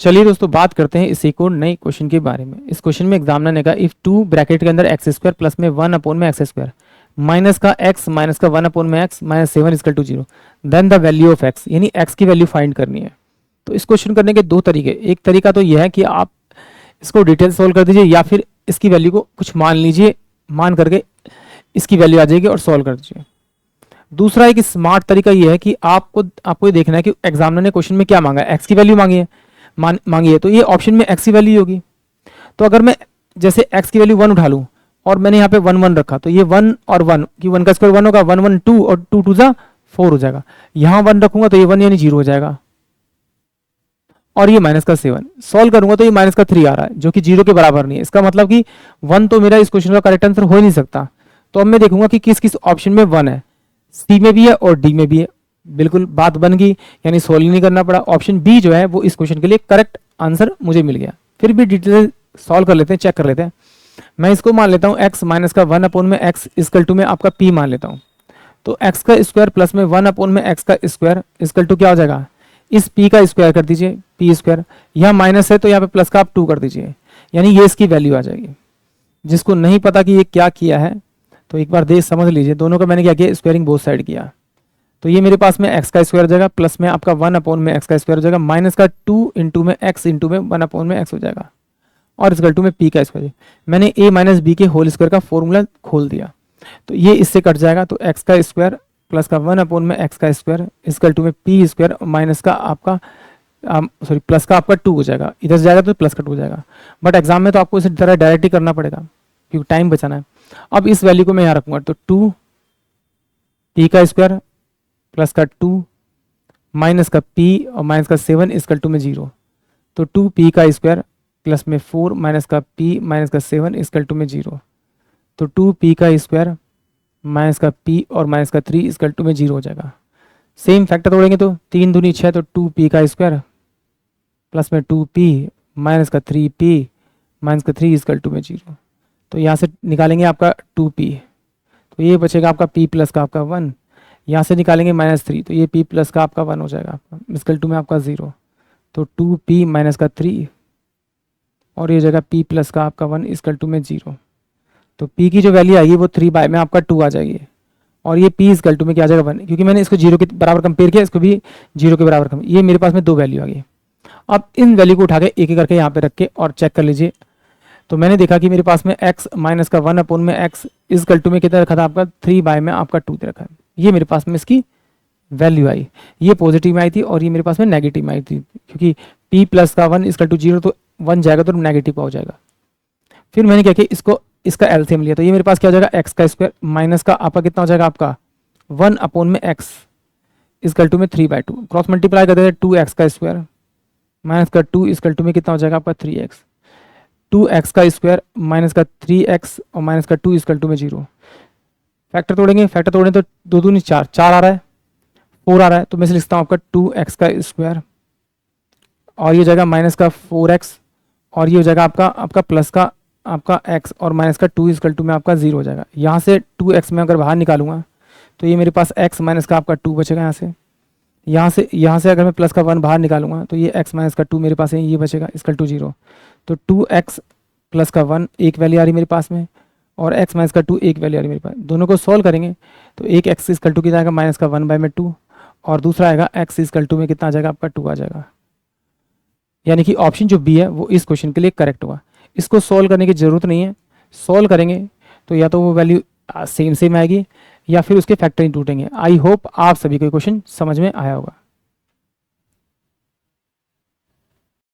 चलिए दोस्तों बात करते हैं इसी को नए क्वेश्चन के बारे में। इस क्वेश्चन में एग्जामिनर ने कहा इफ 2 ब्रैकेट के अंदर एक्स स्क्वायर प्लस में 1 अपॉन में एक्स स्क्वायर माइनस का x माइनस का 1 अपॉन में x minus 7 equal to 0 then the value of x, यानी x की वैल्यू फाइंड करनी है। तो इस क्वेश्चन करने के दो तरीके, एक तरीका तो यह है कि आप इसको डिटेल सोल्व कर दीजिए या फिर इसकी वैल्यू को कुछ मान लीजिए, मान करके इसकी वैल्यू आ जाएगी और सॉल्व कर दीजिए। दूसरा एक स्मार्ट तरीका यह है कि आपको ये देखना है कि एग्जामिनर ने क्वेश्चन में क्या मांगा है, x की वैल्यू मांगी है तो ये ऑप्शन में x की वैल्यू होगी। तो अगर मैं जैसे x की वैल्यू 1 उठा लूं और मैंने यहाँ पे 1 1 रखा तो ये 1 और 1 की 1 का स्क्वायर 1 होगा, 1 1 2 और 2 2 जा 4 हो जाएगा। यहाँ 1 रखूंगा तो ये 1 यानी 0 हो जाएगा और ये माइनस का 7 सॉल्व करूंगा तो ये माइनस का 3 आ रहा है जो कि 0 के बराबर नहीं है। इसका मतलब कि 1 तो मेरा इस क्वेश्चन का करेक्ट आंसर हो ही नहीं सकता। तो अब मैं देखूंगा कि किस किस ऑप्शन में 1 है, सी में भी है और डी में भी है। बिल्कुल बात बन गई, यानी सोल्व नहीं करना पड़ा। ऑप्शन बी जो है वो इस क्वेश्चन के लिए करेक्ट आंसर मुझे मिल गया। फिर भी डिटेल सॉल्व कर लेते हैं, चेक कर लेते हैं। मैं इसको मान लेता हूँ x माइनस का 1 अपॉन में x इक्वल टू में आपका p मान लेता हूँ। तो x का स्क्वायर प्लस में 1 अपॉन में x का स्क्वायर इक्वल टू क्या हो जाएगा, इस p का स्क्वायर कर दीजिए, p स्क्वायर। यहाँ माइनस है तो यहाँ पे प्लस का आप 2 कर दीजिए, यानी ये इसकी वैल्यू आ जाएगी। जिसको नहीं पता कि ये क्या किया है तो एक बार देख समझ लीजिए। दोनों का मैंने क्या किया, स्क्वायरिंग बोथ साइड किया। तो ये मेरे पास में x का स्क्वायर हो जाएगा प्लस में आपका 1 अपॉन में x का स्क्वायर हो जाएगा माइनस का 2 इंटू में x इंटू में 1 अपॉन में x हो जाएगा और इक्वल टू में p का स्क्वायर। मैंने a माइनस बी के होल स्क्वायर का फॉर्मूला खोल दिया तो ये इससे कट जाएगा। तो x का स्क्वायर प्लस का 1 अपॉन में x का स्क्वायर इक्वल टू में p स्क्वायर माइनस का आपका प्लस का आपका 2 हो जाएगा। इधर से जाएगा तो प्लस का 2 हो जाएगा, बट एग्जाम में तो आपको इसी तरह डायरेक्ट ही करना पड़ेगा क्योंकि टाइम बचाना है। अब इस वैल्यू को मैं यहाँ रखूंगा तो 2 p का स्क्वायर प्लस का 2 माइनस का p और माइनस का 7 इक्वल टू में 0। तो 2p का स्क्वायर प्लस में 4 माइनस का p माइनस का 7 इक्वल टू में 0। तो 2p का स्क्वायर माइनस का p और माइनस का 3 इक्वल टू में 0 हो जाएगा। सेम फैक्टर तोड़ेंगे तो 3 दूनी 6 तो 2p का स्क्वायर प्लस में 2p माइनस का 3p माइनस का 3 इक्वल टू में 0। तो यहाँ से निकालेंगे आपका 2p तो ये बचेगा आपका p प्लस का आपका 1। यहाँ से निकालेंगे -3 तो ये p प्लस का आपका 1 हो जाएगा इक्वल टू में आपका 0। तो 2p माइनस का 3 और ये जगह p प्लस का आपका 1 इक्वल टू में 0। तो p की जो वैल्यू आएगी वो 3 बाय में आपका 2 आ जाएगी और ये p इक्वल टू में क्या आ जाएगा 1, क्योंकि मैंने इसको 0 के बराबर कंपेयर किया, इसको भी 0 के बराबर कंपेयर। ये मेरे पास में 2 वैल्यू आ गई। अब इन वैल्यू को उठा के एक एक करके यहाँ पे रख के और चेक कर लीजिए। तो मैंने देखा कि मेरे पास में x माइनस का 1 अपॉन में x इक्वल टू में कितना रखा था आपका 3 बाय में आपका 2 दे रखा है। ये मेरे पास में इसकी वैल्यू आई, ये पॉजिटिव में आई थी और ये मेरे पास में नेगेटिव में आई थी, क्योंकि p प्लस का 1 इक्वल टू 0 तो 1 जाएगा तो नेगेटिव का हो जाएगा। फिर मैंने क्या किया, इसका एलसीएम लिया तो ये मेरे पास क्या हो जाएगा x का स्क्वायर माइनस का आपका कितना हो जाएगा आपका 1 अपॉन में x इक्वल टू में 3/2 क्रॉस मल्टीप्लाई कर देते 2x का स्क्वायर माइनस का 2 इक्वल टू में कितना हो जाएगा आपका 3x। 2x का स्क्वायर माइनस का 3x और माइनस का 2 इक्वल टू में 0। फैक्टर तोड़ेंगे, फैक्टर तोड़ें तो 2 दूनी 4 4 आ रहा है, 4 आ रहा है तो मैं से लिखता हूँ आपका 2x का स्क्वायर और ये जाएगा माइनस का 4x और ये हो जाएगा आपका प्लस का आपका x और माइनस का 2 इक्वल टू में आपका 0 हो जाएगा। यहाँ से 2x में अगर बाहर निकालूंगा तो ये मेरे पास x माइनस का आपका 2 बचेगा। यहाँ से अगर मैं प्लस का 1 बाहर निकालूंगा तो ये x माइनस का 2 मेरे पास है, ये बचेगा इक्वल टू 0। तो 2x प्लस का 1 एक वैल्यू आ रही मेरे पास में और x माइनस का 2 एक वैल्यू आ रही मेरे पास। दोनों को सॉल्व करेंगे तो एक x इक्वल टू कितना आएगा माइनस का 1 बाय में 2 और दूसरा आएगा x इक्वल टू में कितना आ जाएगा आपका 2 आ जाएगा। यानी कि ऑप्शन जो बी है वो इस क्वेश्चन के लिए करेक्ट होगा। इसको सॉल्व करने की जरूरत नहीं है, सॉल्व करेंगे तो या तो वो वैल्यू सेम आएगी या फिर उसके फैक्टर ही टूटेंगे। आई होप आप सभी को क्वेश्चन समझ में आया होगा।